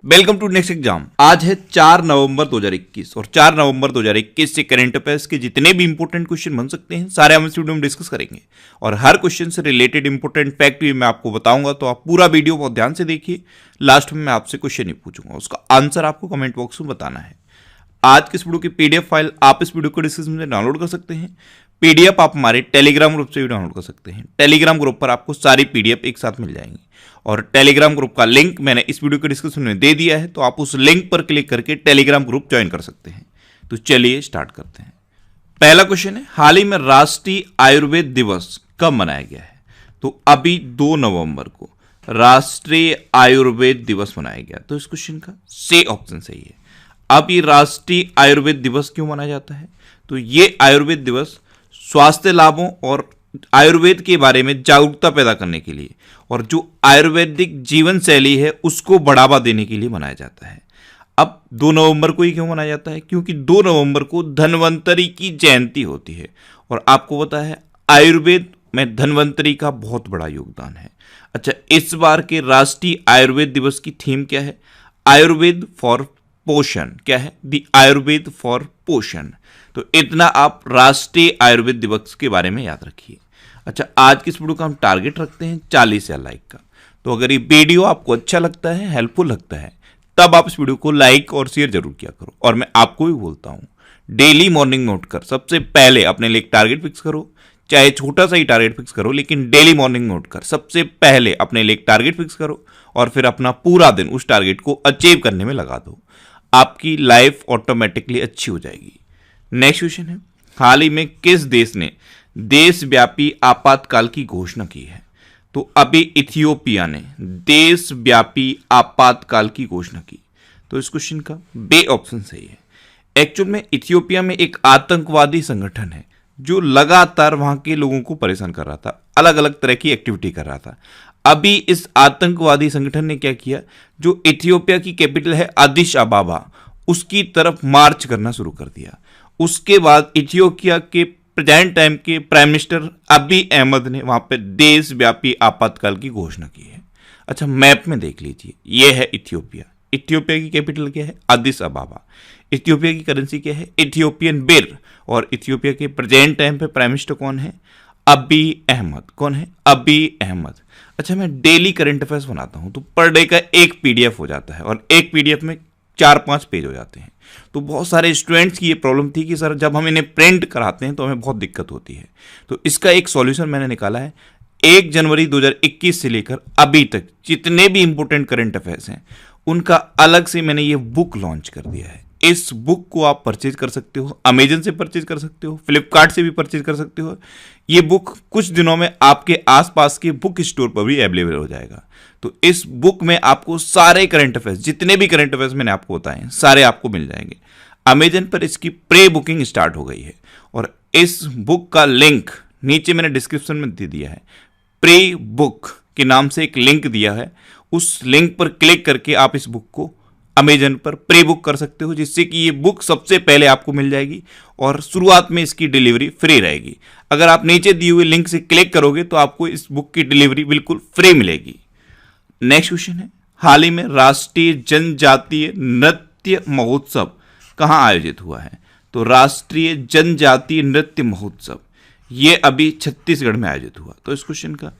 Welcome to next exam. आज है 4 नवंबर 2021 और 4 नवंबर 2021 से करंट अफेयर्स के जितने भी इंपॉर्टेंट क्वेश्चन बन सकते हैं सारे हम इस वीडियो में डिस्कस करेंगे और हर क्वेश्चन से रिलेटेड इंपॉर्टेंट फैक्ट भी मैं आपको बताऊंगा, तो आप पूरा वीडियो बहुत ध्यान से देखिए। लास्ट में मैं आपसे क्वेश्चन ही पूछूंगा, उसका आंसर आपको कमेंट बॉक्स में बताना है। आज की इस वीडियो की पीडीएफ फाइल आप इस वीडियो को डिस्क्रिप्शन में डाउनलोड कर सकते हैं। पीडीएफ आप हमारे टेलीग्राम ग्रुप से भी डाउनलोड कर सकते हैं। टेलीग्राम ग्रुप पर आपको सारी पीडीएफ एक साथ मिल जाएंगी और टेलीग्राम ग्रुप का लिंक मैंने इस वीडियो के डिस्क्रिप्शन में दे दिया है, तो आप उस लिंक पर क्लिक करके टेलीग्राम ग्रुप ज्वाइन कर सकते हैं। तो चलिए स्टार्ट करते हैं। पहला क्वेश्चन है, हाल ही में राष्ट्रीय आयुर्वेद दिवस कब मनाया गया है? तो अभी 2 नवंबर को राष्ट्रीय आयुर्वेद दिवस मनाया गया। तो इस क्वेश्चन का सी ऑप्शन सही है। अब ये राष्ट्रीय आयुर्वेद दिवस क्यों मनाया जाता है? तो ये आयुर्वेद दिवस स्वास्थ्य लाभों और आयुर्वेद के बारे में जागरूकता पैदा करने के लिए और जो आयुर्वेदिक जीवन शैली है उसको बढ़ावा देने के लिए मनाया जाता है। अब 2 नवंबर को ही क्यों मनाया जाता है? क्योंकि 2 नवंबर को धन्वंतरी की जयंती होती है और आपको पता है आयुर्वेद में धन्वंतरी का बहुत बड़ा योगदान है। अच्छा, इस बार के राष्ट्रीय आयुर्वेद दिवस की थीम क्या है? आयुर्वेद फॉर पोषण। क्या है? द आयुर्वेद फॉर पोषण। तो इतना आप राष्ट्रीय आयुर्वेद दिवस के बारे में याद रखिए। अच्छा, आज की इस वीडियो का हम टारगेट रखते हैं 40 लाइक का। तो अगर ये वीडियो आपको अच्छा लगता है, हेल्पफुल लगता है, तब आप इस वीडियो को लाइक और शेयर जरूर किया करो। और मैं आपको भी बोलता हूं, डेली मॉर्निंग में उठकर सबसे पहले अपने लिए एक टारगेट फिक्स करो, चाहे छोटा सा ही टारगेट फिक्स करो, लेकिन डेली मॉर्निंग में उठकर सबसे पहले अपने लिए एक टारगेट फिक्स करो और फिर अपना पूरा दिन उस टारगेट को अचीव करने में लगा दो। आपकी लाइफ ऑटोमेटिकली अच्छी हो जाएगी। नेक्स्ट क्वेश्चन है, हाल ही में किस देश ने देशव्यापी आपातकाल की घोषणा की है? तो अभी इथियोपिया ने देशव्यापी आपातकाल की घोषणा की। तो इस क्वेश्चन का बी ऑप्शन सही है। एक्चुअल में इथियोपिया में एक आतंकवादी संगठन है जो लगातार वहां के लोगों को परेशान कर रहा था, अलग अलग तरह की एक्टिविटी कर रहा था। अभी इस आतंकवादी संगठन ने क्या किया, जो इथियोपिया की कैपिटल है अदिस अबाबा, उसकी तरफ मार्च करना शुरू कर दिया। उसके बाद इथियोपिया के प्रेजेंट टाइम के प्राइम मिनिस्टर अबी अहमद ने वहां पर देशव्यापी आपातकाल की घोषणा की है। अच्छा, मैप में देख लीजिए, यह है इथियोपिया। इथियोपिया की कैपिटल क्या है? अदिस अबाबा। इथियोपिया की करेंसी क्या है? इथियोपियन बिर। और इथियोपिया के प्रेजेंट टाइम पे प्राइम मिनिस्टर कौन है? अबी अहमद। कौन है? अबी अहमद। अच्छा, मैं डेली करंट अफेयर्स बनाता हूं तो पर डे का एक पीडीएफ हो जाता है और एक पीडीएफ में 4-5 पेज हो जाते हैं। तो बहुत सारे स्टूडेंट्स की ये प्रॉब्लम थी कि सर जब हम इन्हें प्रिंट कराते हैं तो हमें बहुत दिक्कत होती है। तो इसका एक सॉल्यूशन मैंने निकाला है। 1 जनवरी 2021 से लेकर अभी तक जितने भी इंपॉर्टेंट करंट अफेयर्स हैं उनका अलग से मैंने ये बुक लॉन्च कर दिया है। इस बुक को आप परचेज कर सकते हो, अमेजन से परचेज कर सकते हो, फ्लिपकार्ट से भी परचेज कर सकते हो। ये बुक कुछ दिनों में आपके आसपास के बुक स्टोर पर भी अवेलेबल हो जाएगा। तो इस बुक में आपको सारे करंट अफेयर्स, जितने भी करंट अफेयर्स मैंने आपको बताए, सारे आपको मिल जाएंगे। अमेजन पर इसकी प्री बुकिंग स्टार्ट हो गई है और इस बुक का लिंक नीचे मैंने डिस्क्रिप्शन में दे दिया है। प्री बुक के नाम से एक लिंक दिया है, उस लिंक पर क्लिक करके आप इस बुक को अमेजन पर प्री बुक कर सकते हो, जिससे कि ये बुक सबसे पहले आपको मिल जाएगी और शुरुआत में इसकी डिलीवरी फ्री रहेगी। अगर आप नीचे दिए हुए लिंक से क्लिक करोगे तो आपको इस बुक की डिलीवरी बिल्कुल फ्री मिलेगी। नेक्स्ट क्वेश्चन है, हाल ही में राष्ट्रीय जनजातीय नृत्य महोत्सव कहां आयोजित हुआ है? तो राष्ट्रीय जनजातीय नृत्य महोत्सव ये अभी छत्तीसगढ़ में आयोजित हुआ। तो इस क्वेश्चन का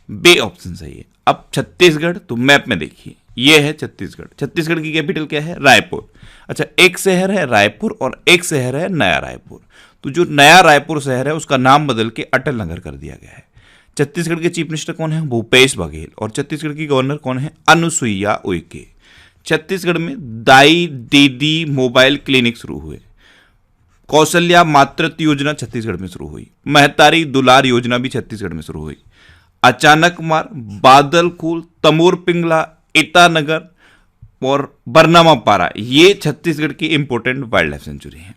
बी ऑप्शन सही है। अब छत्तीसगढ़, तो मैप में देखिए, ये है छत्तीसगढ़। छत्तीसगढ़ की कैपिटल क्या है? रायपुर। अच्छा, एक शहर है रायपुर और एक शहर है नया रायपुर। तो जो नया रायपुर शहर है उसका नाम बदल के अटल नगर कर दिया गया है। छत्तीसगढ़ के चीफ मिनिस्टर कौन है? भूपेश बघेल। और छत्तीसगढ़ की गवर्नर कौन है? अनुसुईया उइके। छत्तीसगढ़ में दाई दीदी मोबाइल क्लिनिक शुरू हुए। कौशल्या मातृत्व योजना छत्तीसगढ़ में शुरू हुई। महतारी दुलार योजना भी छत्तीसगढ़ में शुरू हुई। अचानक मार, बादलखूल, तमोर पिंगला, ईटानगर और बरनामा पारा, ये छत्तीसगढ़ की इंपॉर्टेंट वाइल्ड लाइफ सेंचुरी है।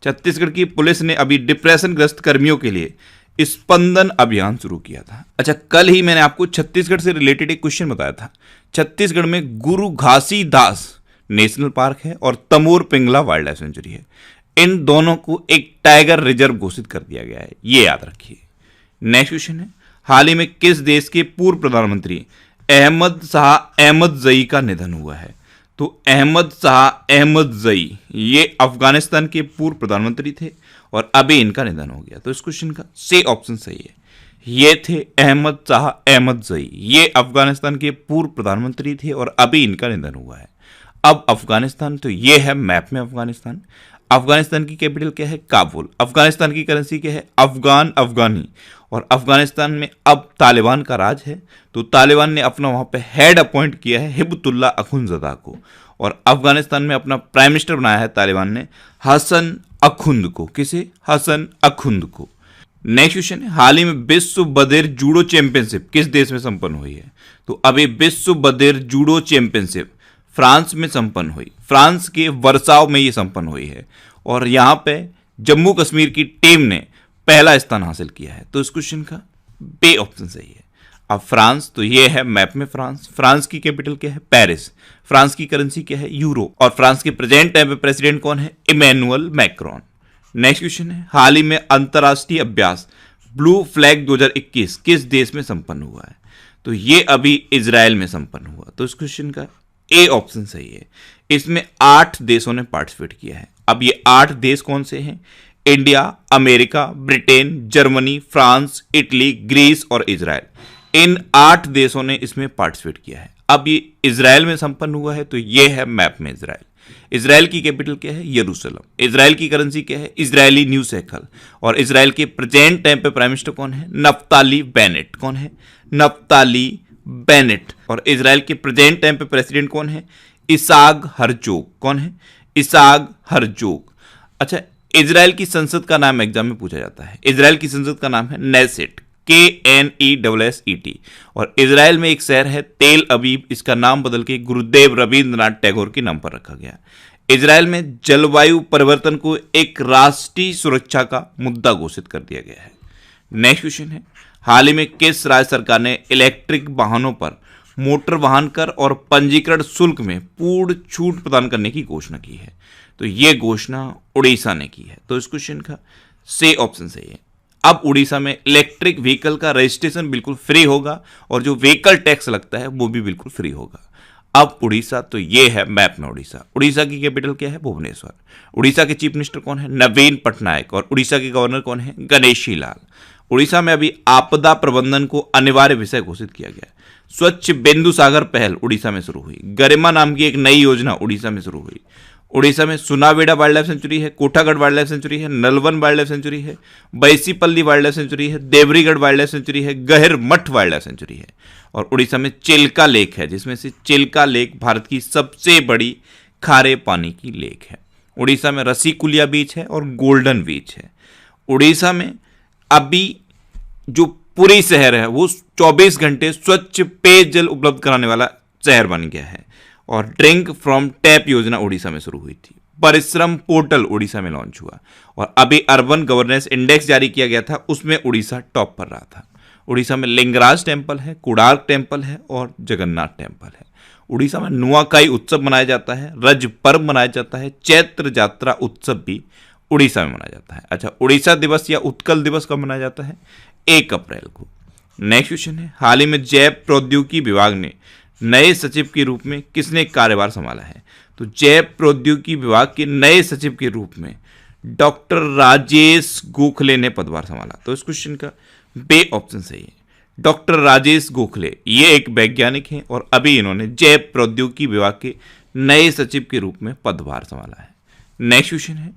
छत्तीसगढ़ की पुलिस ने अभी डिप्रेशन ग्रस्त कर्मियों के लिए स्पंदन अभियान शुरू किया था। अच्छा, कल ही मैंने आपको छत्तीसगढ़ से रिलेटेड एक क्वेश्चन बताया था। छत्तीसगढ़ में गुरु घासीदास नेशनल पार्क है और Tamor Pingala wild life sanctuary है। इन दोनों को एक टाइगर रिजर्व घोषित कर दिया गया है, ये याद रखिए। नेक्स्ट क्वेश्चन है, हाल ही में किस देश के पूर्व प्रधानमंत्री अहमद शाह अहमद जई का निधन हुआ है? तो अहमद शाह अहमदजई ये अफगानिस्तान के पूर्व प्रधानमंत्री थे और अभी इनका निधन हो गया। तो इस क्वेश्चन का सी ऑप्शन सही है। ये थे अहमद शाह अहमदजई, ये अफगानिस्तान के पूर्व प्रधानमंत्री थे और अभी इनका निधन हुआ है। अब अफगानिस्तान, तो ये है मैप में अफगानिस्तान। अफगानिस्तान की कैपिटल क्या है? काबुल। अफगानिस्तान की करेंसी क्या है? अफगान अफगानी। और अफगानिस्तान में अब तालिबान का राज है, तो तालिबान ने अपना वहां पे हेड अपॉइंट किया है हिब्बतुल्लाह अखुंजदा को, और अफगानिस्तान में अपना प्राइम मिनिस्टर बनाया है तालिबान ने हसन अखुंद को। किसे? हसन अखुंद को। नेक्स्ट क्वेश्चन है, हाल ही में विश्व बधिर जूडो चैंपियनशिप किस देश में संपन्न हुई है? तो अभी विश्व बधिर जूडो चैंपियनशिप फ्रांस में संपन्न हुई। फ्रांस के वर्साव में ये संपन्न हुई है और यहां पे जम्मू कश्मीर की टीम ने पहला स्थान हासिल किया है। तो इस क्वेश्चन का बी ऑप्शन सही है। अब फ्रांस, तो ये है मैप में फ्रांस। फ्रांस की कैपिटल क्या है? पेरिस। फ्रांस की करेंसी क्या है? यूरो। और फ्रांस के प्रेजेंट टाइम पे प्रेसिडेंट कौन है? Emmanuel Macron. नेक्स्ट क्वेश्चन है, हाल ही में अंतरराष्ट्रीय अभ्यास ब्लू फ्लैग 2021 किस देश में संपन्न हुआ है? तो ये अभी इजराइल में संपन्न हुआ। तो इस क्वेश्चन का ए ऑप्शन सही है। इसमें 8 देशों ने पार्टिसिपेट किया है। अब ये 8 देश कौन से हैं? India, America, Britain, Germany, France, Italy, Greece और इजराइल। इन 8 देशों ने इसमें पार्टिसिपेट किया है। अब ये इजराइल में संपन्न हुआ है, तो ये है मैप में इजराइल। इजराइल की कैपिटल क्या है? यरूशलेम। इजराइल की करेंसी क्या है? Israeli new shekel. और इजराइल के प्रेजेंट टाइम पे प्राइम मिनिस्टर कौन है? Naftali Bennett. कौन है? Naftali Bennett. और इजराइल के प्रेजेंट टाइम पे प्रेसिडेंट कौन है? Isaac Herzog. कौन है? Isaac Herzog. अच्छा, इजराइल की संसद का नाम एग्जाम में पूछा जाता है। इजराइल की संसद का नाम है नेसेट, KNESSET। और इजराइल में एक शहर है तेल अवीव, इसका नाम बदल के गुरुदेव रविंद्रनाथ टैगोर के नाम पर रखा गया। इजराइल में जलवायु परिवर्तन को एक राष्ट्रीय सुरक्षा का मुद्दा घोषित कर दिया गया है। नेक्स्ट क्वेश्चन है, हाल ही में किस राज्य सरकार ने इलेक्ट्रिक वाहनों पर मोटर वाहन कर और पंजीकरण शुल्क में पूर्ण छूट प्रदान करने की घोषणा की है? तो यह घोषणा उड़ीसा ने की है। तो इस क्वेश्चन का सी ऑप्शन सही है। अब उड़ीसा में इलेक्ट्रिक व्हीकल का रजिस्ट्रेशन बिल्कुल फ्री होगा और जो व्हीकल टैक्स लगता है वो भी बिल्कुल फ्री होगा। अब उड़ीसा, तो ये है मैप में उड़ीसा। उड़ीसा की कैपिटल क्या है? भुवनेश्वर। उड़ीसा के चीफ मिनिस्टर कौन है? नवीन पटनायक। और उड़ीसा के गवर्नर कौन है? गणेशी लाल। उड़ीसा में अभी आपदा प्रबंधन को अनिवार्य विषय घोषित किया गया है। स्वच्छ बिंदु सागर पहल उड़ीसा में शुरू हुई। गरिमा नाम की एक नई योजना उड़ीसा में शुरू हुई। उड़ीसा में सुनावेड़ा वाइल्ड लाइफ सेंचुरी है, कोठागढ़ वाइल्ड लाइफ सेंचुरी है, नलवन वाइल्ड लाइफ सेंचुरी है, बैसीपल्ली वाइल्ड लाइफ सेंचुरी है, देवरीगढ़ वाइल्ड लाइफ सेंचुरी है, गहिर मठ वाइल्ड लाइफ सेंचुरी है। और उड़ीसा में चिल्का लेक है, जिसमें से चिल्का लेक भारत की सबसे बड़ी खारे पानी की लेक है। उड़ीसा में रसीकुलिया बीच है और गोल्डन बीच है। उड़ीसा में अभी जो पुरी शहर है वो 24 घंटे स्वच्छ पेयजल उपलब्ध कराने वाला शहर बन गया है। और ड्रिंक फ्रॉम टैप योजना उड़ीसा में शुरू हुई थी। परिश्रम पोर्टल उड़ीसा में लॉन्च हुआ और अभी अर्बन गवर्नेंस इंडेक्स जारी किया गया था, उसमें उड़ीसा टॉप पर रहा था। उड़ीसा में लिंगराज टेम्पल है, कोणार्क टेम्पल है और जगन्नाथ टेम्पल है। उड़ीसा में नुआखाई उत्सव मनाया जाता है, रज पर्व मनाया जाता है, चैत्र यात्रा उत्सव भी उड़ीसा में मनाया जाता है। अच्छा, उड़ीसा दिवस या उत्कल दिवस कब मनाया जाता है? 1 अप्रैल को। नेक्स्ट क्वेश्चन है, हाल ही में जैव प्रौद्योगिकी विभाग ने नए सचिव के रूप में किसने कार्यभार संभाला है? तो जैव प्रौद्योगिकी विभाग के नए सचिव के रूप में डॉक्टर राजेश गोखले ने पदभार संभाला। तो इस क्वेश्चन का बे ऑप्शन सही है। डॉक्टर राजेश गोखले ये एक वैज्ञानिक हैं और अभी इन्होंने जैव प्रौद्योगिकी विभाग के नए सचिव के रूप में पदभार संभाला है। नेक्स्ट क्वेश्चन है,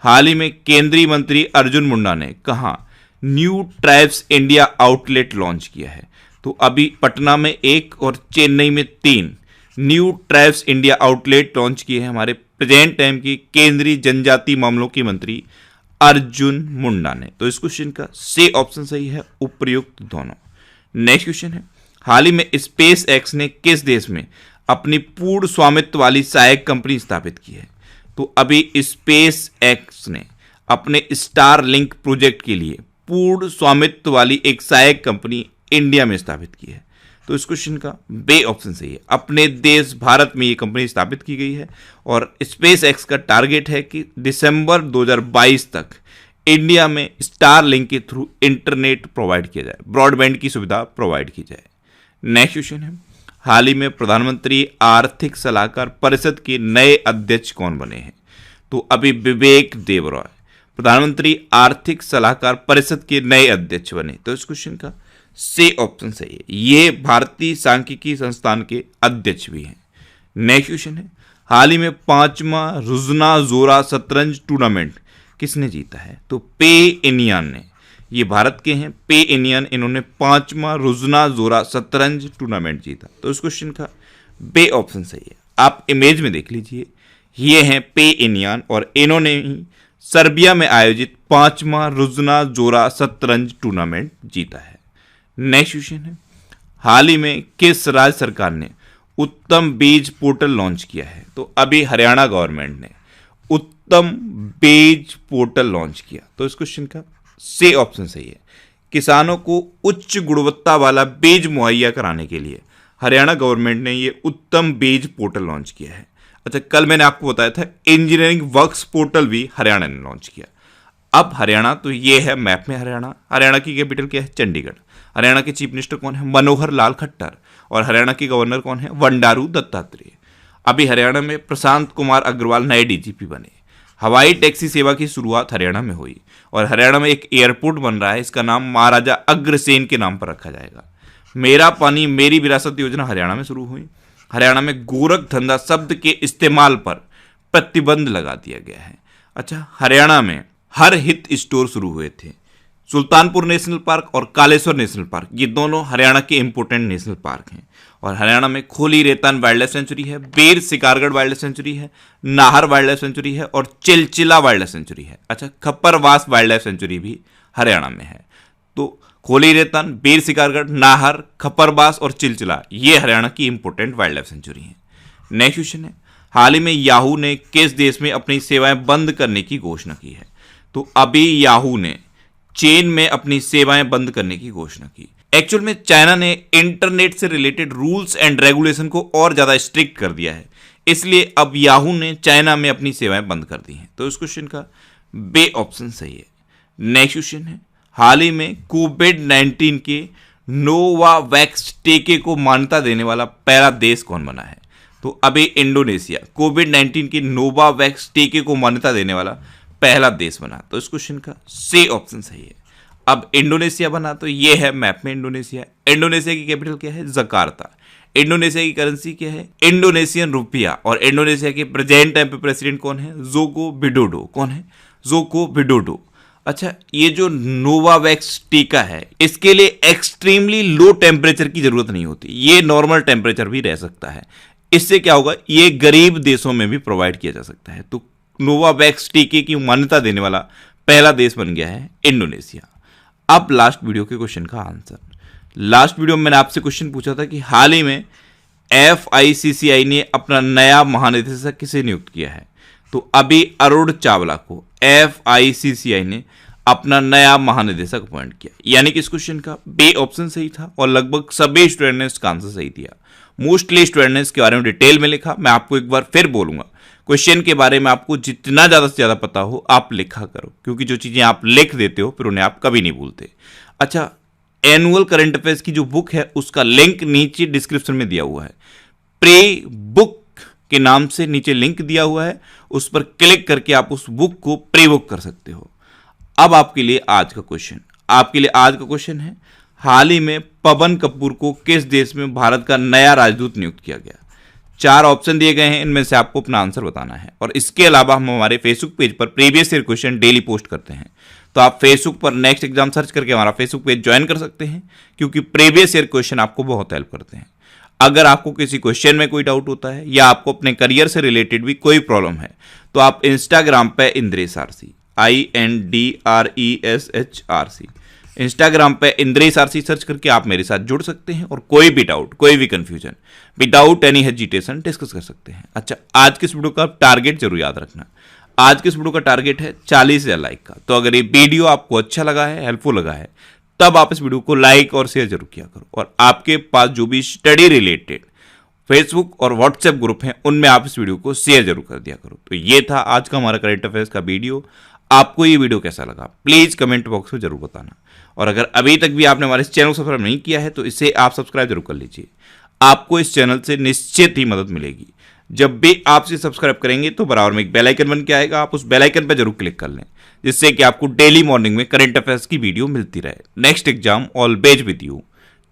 हाल ही में केंद्रीय मंत्री अर्जुन मुंडा ने कहा new tribes India outlet launch किया है? तो अभी पटना में 1 और चेन्नई में 3 new tribes India outlet launch किए हैं हमारे प्रेजेंट टाइम के केंद्रीय जनजाति मामलों के मंत्री अर्जुन मुंडा ने। तो इस क्वेश्चन का सी ऑप्शन सही है, उपयुक्त दोनों। नेक्स्ट क्वेश्चन है, हाल ही में स्पेस एक्स ने किस देश में अपनी पूर्ण स्वामित्व वाली सहायक कंपनी स्थापित की है? तो अभी स्पेस एक्स ने अपने स्टार लिंक प्रोजेक्ट के लिए पूर्ण स्वामित्व वाली एक सहायक कंपनी इंडिया में स्थापित की है। तो इस क्वेश्चन का बे ऑप्शन सही है। अपने देश भारत में ये कंपनी स्थापित की गई है और स्पेस एक्स का टारगेट है कि दिसंबर 2022 तक इंडिया में स्टार लिंक के थ्रू इंटरनेट प्रोवाइड किया जाए, ब्रॉडबैंड की सुविधा प्रोवाइड की जाए। नेक्स्ट क्वेश्चन है, हाल ही में प्रधानमंत्री आर्थिक सलाहकार परिषद के नए अध्यक्ष कौन बने हैं? तो अभी विवेक देबरॉय प्रधानमंत्री आर्थिक सलाहकार परिषद के नए अध्यक्ष बने। तो इस क्वेश्चन का सी ऑप्शन सही है, ये भारतीय सांख्यिकी संस्थान के अध्यक्ष भी हैं। नेक्स्ट क्वेश्चन है, हाल ही में 5वां रुजना जोरा शतरंज टूर्नामेंट किसने जीता है? तो पे इनियान ने, ये भारत के हैं, पे इनियन, इन्होंने 5वां रुजना जोरा शतरंज टूर्नामेंट जीता। तो इस क्वेश्चन का बे ऑप्शन सही है। आप इमेज में देख लीजिए, ये हैं पे इनियन और इन्होंने ही सर्बिया में आयोजित 5वां रुजना जोरा शतरंज टूर्नामेंट जीता है। नेक्स्ट क्वेश्चन है, हाल ही में किस राज्य सरकार ने उत्तम बीज पोर्टल लॉन्च किया है? तो अभी हरियाणा गवर्नमेंट ने उत्तम बीज पोर्टल लॉन्च किया। तो इस क्वेश्चन का सी ऑप्शन सही है, किसानों को उच्च गुणवत्ता वाला बीज मुहैया कराने के लिए हरियाणा गवर्नमेंट ने ये उत्तम बीज पोर्टल लॉन्च किया है। अच्छा, कल मैंने आपको बताया था इंजीनियरिंग वर्क्स पोर्टल भी हरियाणा ने लॉन्च किया। अब हरियाणा, तो ये है मैप में हरियाणा। हरियाणा की कैपिटल क्या है? चंडीगढ़। हरियाणा के चीफ मिनिस्टर कौन है? मनोहर लाल खट्टर। और हरियाणा के गवर्नर कौन है? बंडारू दत्तात्रेय। अभी हरियाणा में प्रशांत कुमार अग्रवाल नए डीजीपी बने। हवाई टैक्सी सेवा की शुरुआत हरियाणा में हुई और हरियाणा में एक एयरपोर्ट बन रहा है, इसका नाम महाराजा अग्रसेन के नाम पर रखा जाएगा। मेरा पानी मेरी विरासत योजना हरियाणा में शुरू हुई। हरियाणा में गोरख धंधा शब्द के इस्तेमाल पर प्रतिबंध लगा दिया गया है। अच्छा, हरियाणा में हर हित स्टोर शुरू हुए थे। सुल्तानपुर नेशनल पार्क और कालेश्वर नेशनल पार्क, ये दोनों हरियाणा के इंपोर्टेंट नेशनल पार्क हैं। और हरियाणा में खोली रेतान वाइल्ड लाइफ सेंचुरी है, बेर शिकारगढ़ वाइल्ड लाइफ सेंचुरी है, नाहर वाइल्ड लाइफ सेंचुरी है और चिलचिला वाइल्ड लाइफ सेंचुरी है। अच्छा, खप्परवास वाइल्ड लाइफ सेंचुरी भी हरियाणा में है। तो खोली रेतान, बेर शिकारगढ़, नाहर, खप्परवास और चिलचिला, ये हरियाणा की इंपोर्टेंट वाइल्ड लाइफ सेंचुरी है। नेक्स्ट क्वेश्चन है, हाल ही में याहू ने किस देश में अपनी सेवाएं बंद करने की घोषणा की है? तो अभी याहू ने चीन में अपनी सेवाएं बंद करने की घोषणा की। एक्चुअल में चाइना ने इंटरनेट से रिलेटेड रूल्स एंड रेगुलेशन को और ज्यादा स्ट्रिक्ट कर दिया है, इसलिए अब याहू ने चाइना में अपनी सेवाएं बंद कर दी हैं। तो इस क्वेश्चन का बे ऑप्शन सही है। नेक्स्ट क्वेश्चन है, हाल ही में कोविड-19 के नोवावैक्स टीके को मान्यता देने वाला पहला देश कौन बना है? तो अभी इंडोनेशिया कोविड-19 के नोवावैक्स टीके को मान्यता देने वाला पहला देश बना। तो इस क्वेश्चन का सी ऑप्शन सही है। अब इंडोनेशिया बना, तो ये है मैप में इंडोनेशिया। इंडोनेशिया की कैपिटल क्या है? जकार्ता। इंडोनेशिया की करेंसी क्या है? Indonesian rupiah. और इंडोनेशिया के प्रेजेंट टाइम पे प्रेसिडेंट कौन है? Joko Widodo. कौन है? Joko Widodo. अच्छा, ये जो नोवावैक्स टीका है, इसके लिए एक्सट्रीमली लो टेम्परेचर की जरूरत नहीं होती, ये नॉर्मल टेम्परेचर भी रह सकता है। इससे क्या होगा, ये गरीब देशों में भी प्रोवाइड किया जा सकता है। तो नोवावैक्स टीके की मान्यता देने वाला पहला देश बन गया है इंडोनेशिया। अब लास्ट वीडियो के क्वेश्चन का आंसर। लास्ट वीडियो में मैंने आपसे क्वेश्चन पूछा था कि हाल ही में FICCI ने अपना नया महानिदेशक किसे नियुक्त किया है? तो अभी अरुण चावला को FICCI ने अपना नया महानिदेशक अपॉइंट किया। यानी कि इस क्वेश्चन का बे ऑप्शन सही था और लगभग सभी स्टूडेंट ने इसका आंसर सही दिया। मोस्टली स्टूडेंट ने इसके बारे में डिटेल में लिखा। मैं आपको एक बार फिर बोलूंगा, क्वेश्चन के बारे में आपको जितना ज़्यादा से ज़्यादा पता हो आप लिखा करो, क्योंकि जो चीज़ें आप लिख देते हो फिर उन्हें आप कभी नहीं भूलते। अच्छा, एनुअल करंट अफेयर्स की जो बुक है उसका लिंक नीचे डिस्क्रिप्शन में दिया हुआ है। प्री बुक के नाम से नीचे लिंक दिया हुआ है, उस पर क्लिक करके आप उस बुक को प्री बुक कर सकते हो। अब आपके लिए आज का क्वेश्चन है, हाल ही में पवन कपूर को किस देश में भारत का नया राजदूत नियुक्त किया गया? 4 ऑप्शन दिए गए हैं, इनमें से आपको अपना आंसर बताना है। और इसके अलावा हम हमारे फेसबुक पेज पर previous year question daily post करते हैं, तो आप फेसबुक पर नेक्स्ट एग्जाम सर्च करके हमारा फेसबुक पेज ज्वाइन कर सकते हैं, क्योंकि प्रीवियस ईयर क्वेश्चन आपको बहुत हेल्प करते हैं। अगर आपको किसी क्वेश्चन में कोई डाउट होता है या आपको अपने करियर से रिलेटेड भी कोई प्रॉब्लम है, तो आप इंस्टाग्राम पे इंद्रेश आरसी INDRESHRC इंस्टाग्राम पे इंद्रेश आरसी सर्च करके आप मेरे साथ जुड़ सकते हैं और कोई भी डाउट, कोई भी confusion without any hesitation discuss कर सकते हैं। अच्छा, आज के इस वीडियो का टारगेट जरूर याद रखना। आज के इस वीडियो का टारगेट है 40,000 लाइक का। तो अगर ये वीडियो आपको अच्छा लगा है, हेल्पफुल लगा है, तब आप इस वीडियो को लाइक और शेयर जरूर किया करो। और आपके पास जो भी स्टडी रिलेटेड फेसबुक और व्हाट्सएप ग्रुप हैं, उनमें आप इस वीडियो को शेयर जरूर कर दिया करो। तो ये था आज का हमारा करंट अफेयर्स का वीडियो। आपको ये वीडियो कैसा लगा प्लीज कमेंट बॉक्स में जरूर बताना। और अगर अभी तक भी आपने हमारे इस चैनल को सब्सक्राइब नहीं किया है तो इसे आप सब्सक्राइब जरूर कर लीजिए। आपको इस चैनल से निश्चित ही मदद मिलेगी। जब भी आप इसे सब्सक्राइब करेंगे तो बराबर में एक बेल आइकन बन के आएगा, आप उस बेल आइकन पर जरूर क्लिक कर लें, जिससे कि आपको डेली मॉर्निंग में करंट अफेयर्स की वीडियो मिलती रहे। Next exam always with you.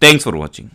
Thanks for watching.